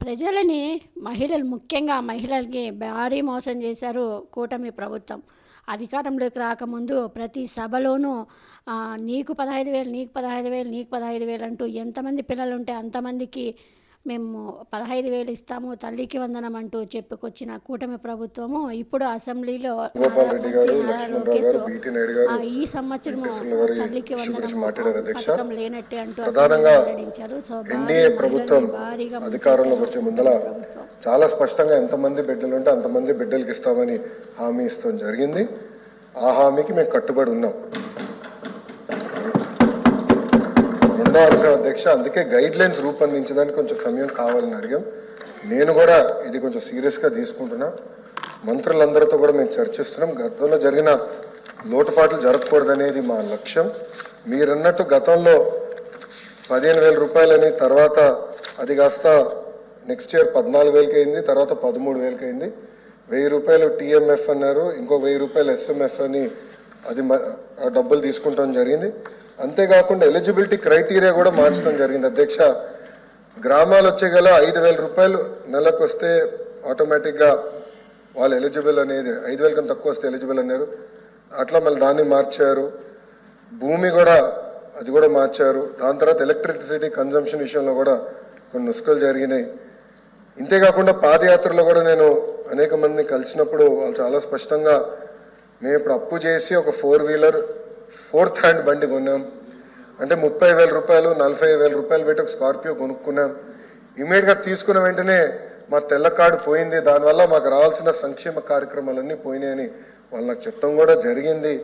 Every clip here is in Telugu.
ప్రజలని మహిళలు ముఖ్యంగా మహిళలకి భారీ మోసం చేశారు కూటమి ప్రభుత్వం. అధికారంలోకి రాకముందు ప్రతి సభలోనూ నీకు 15,000 నీకు 15,000 నీకు 15,000 అంటూ ఎంతమంది పిల్లలుంటే అంతమందికి మేము 15,000 ఇస్తాము, తల్లికి వందనం అంటూ చెప్పుకొచ్చిన కూటమి ప్రభుత్వము ఇప్పుడు అసెంబ్లీలో మంత్రి నారా లోకేష్ ఈ సంవత్సరం తల్లికి వందనము పథకం లేనట్టే అంటూ అసెంబ్లీలో వెల్లడించారు. సో భారీగా అధికారంలోకి వచ్చే ముందల చాలా స్పష్టంగా ఎంతమంది బిడ్డలు ఉంటే అంతమంది బిడ్డలకి ఇస్తామని హామీ ఇస్తాం జరిగింది. ఆ హామీకి మేము కట్టుబడి ఉన్నాం. రెండో అంశం అధ్యక్ష, అందుకే గైడ్ లైన్స్ రూపొందించడానికి కొంచెం సమయం కావాలని అడిగాం. నేను కూడా ఇది కొంచెం సీరియస్గా తీసుకుంటున్నా. మంత్రులందరితో కూడా మేము చర్చిస్తున్నాం. గతంలో జరిగిన లోటుపాట్లు జరగకూడదనేది మా లక్ష్యం. మీరన్నట్టు గతంలో 15,000 రూపాయలని, తర్వాత అది కాస్త నెక్స్ట్ ఇయర్ 14,000కి అయింది, తర్వాత 13,000కి అయింది. 1,000 రూపాయలు టీఎంఎఫ్ అన్నారు, ఇంకో 1,000 రూపాయలు ఎస్ఎంఎఫ్ అని అది డబ్బులు తీసుకుంటాం జరిగింది. అంతేకాకుండా ఎలిజిబిలిటీ క్రైటీరియా కూడా మార్చడం జరిగింది అధ్యక్ష. గ్రామాలు వచ్చే గల 5,000 రూపాయలు నెలకు వస్తే ఆటోమేటిక్గా వాళ్ళు ఎలిజిబుల్ అనేది, 5,000 కన్నా తక్కువ వస్తే ఎలిజిబుల్ అన్నారు. అట్లా మళ్ళీ దాన్ని మార్చారు. భూమి కూడా అది కూడా మార్చారు. దాని తర్వాత ఎలక్ట్రిసిటీ కన్జంప్షన్ విషయంలో కూడా కొన్ని నుస్ఖలు జరిగినాయి. ఇంతేకాకుండా పాదయాత్రలో కూడా నేను అనేక మందిని కలిసినప్పుడు వాళ్ళు చాలా స్పష్టంగా మేము ఇప్పుడు అప్పు చేసి ఒక 4 వీలర్ 4th హ్యాండ్ బండి కొన్నాం అంటే 30,000 రూపాయలు 40,000 రూపాయలు పెట్టి ఒక స్కార్పియో కొనుక్కున్నాం. ఇమీడియట్గా తీసుకున్న వెంటనే మా తెల్ల కార్డు పోయింది, దానివల్ల మాకు రావాల్సిన సంక్షేమ కార్యక్రమాలన్నీ పోయినాయని వాళ్ళు నాకు చెప్పడం కూడా జరిగింది.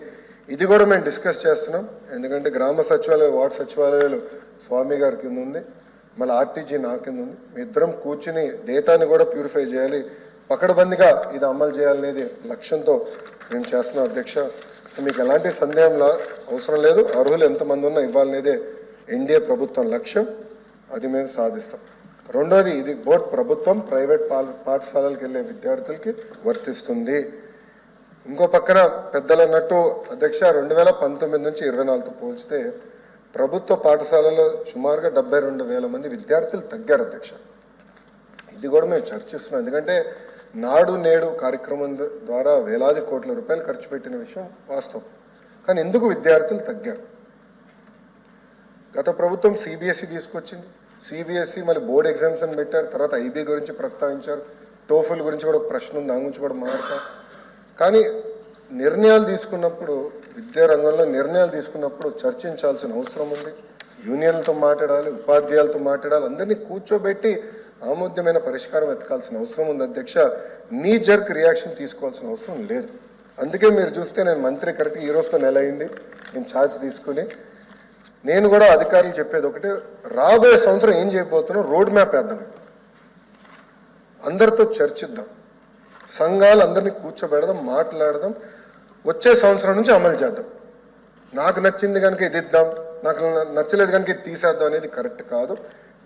ఇది కూడా మేము డిస్కస్ చేస్తున్నాం. ఎందుకంటే గ్రామ సచివాలయం, వార్డు సచివాలయాలు స్వామి గారి కింద ఉంది, మళ్ళీ ఆర్టీజీ నా కింద ఉంది. మీ ఇద్దరం కూర్చుని డేటాని కూడా ప్యూరిఫై చేయాలి, పకడ్బందీగా ఇది అమలు చేయాలనేది లక్ష్యంతో మేము చేస్తున్నాం అధ్యక్ష. సో మీకు ఎలాంటి సందేహంలో అవసరం లేదు. అర్హులు ఎంతమంది ఉన్నా ఇవ్వాలనేదే ఎన్డీఏ ప్రభుత్వం లక్ష్యం. అది మేము సాధిస్తాం. రెండోది, ఇది బోర్డు ప్రభుత్వం ప్రైవేట్ పాఠశాలలకు వెళ్ళే విద్యార్థులకి వర్తిస్తుంది. ఇంకో పక్కన పెద్దలు అన్నట్టు అధ్యక్ష 2019 నుంచి 24తో పోల్చితే ప్రభుత్వ పాఠశాలలో సుమారుగా 72,000 మంది విద్యార్థులు తగ్గారు అధ్యక్ష. ఇది కూడా మేము చర్చిస్తున్నాం. ఎందుకంటే నాడు నేడు కార్యక్రమం ద్వారా వేలాది కోట్ల రూపాయలు ఖర్చు పెట్టిన విషయం వాస్తవం. కానీ ఎందుకు విద్యార్థులు తగ్గారు? గత ప్రభుత్వం సిబిఎస్ఈ తీసుకొచ్చింది, సిబిఎస్ఈ మళ్ళీ బోర్డు ఎగ్జామ్స్ అని పెట్టారు, తర్వాత ఐబీ గురించి ప్రస్తావించారు, టోఫుల్ గురించి కూడా ఒక ప్రశ్న ఉంది, దాని గురించి కూడా మాట్లాడతాం. కానీ నిర్ణయాలు తీసుకున్నప్పుడు, విద్యారంగంలో నిర్ణయాలు తీసుకున్నప్పుడు చర్చించాల్సిన అవసరం ఉంది. యూనియన్లతో మాట్లాడాలి, ఉపాధ్యాయులతో మాట్లాడాలి, అందరినీ కూర్చోబెట్టి ఆమోద్యమైన పరిష్కారం వెతకాల్సిన అవసరం ఉంది అధ్యక్ష. నీ జర్క్ రియాక్షన్ తీసుకోవాల్సిన అవసరం లేదు. అందుకే మీరు చూస్తే నేను మంత్రి కరెక్ట్ ఈ రోజుతో నెల అయింది నేను ఛార్జ్ తీసుకుని. నేను కూడా అధికారులు చెప్పేది ఒకటే, రాబోయే సంవత్సరం ఏం చేయబోతున్నాం రోడ్ మ్యాప్ వేద్దాం, అందరితో చర్చిద్దాం, సంఘాలు అందరినీ కూర్చోబెడదాం, మాట్లాడదాం, వచ్చే సంవత్సరం నుంచి అమలు చేద్దాం. నాకు నచ్చింది కనుక ఇది ఇద్దాం, నాకు నచ్చలేదు కనుక ఇది తీసేద్దాం అనేది కరెక్ట్ కాదు.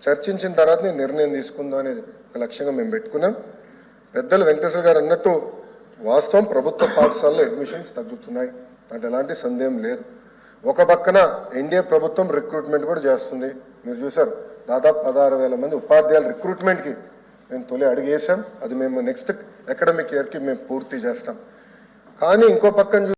చర్చించిన తర్వాత నేను నిర్ణయం తీసుకుందాం అనేది ఒక లక్ష్యంగా మేము పెట్టుకున్నాం. పెద్దలు వెంకటేశ్వర గారు అన్నట్టు వాస్తవం, ప్రభుత్వ పాఠశాలలో అడ్మిషన్స్ తగ్గుతున్నాయి, అంటే ఎలాంటి సందేహం లేదు. ఒక పక్కన ఎన్డీఏ ప్రభుత్వం రిక్రూట్మెంట్ కూడా చేస్తుంది. మీరు చూసారు, దాదాపు 16,000 మంది ఉపాధ్యాయుల రిక్రూట్మెంట్కి మేము తొలి అడిగేసాం. అది మేము నెక్స్ట్ అకాడమిక్ ఇయర్కి మేము పూర్తి చేస్తాం. కానీ ఇంకో పక్కన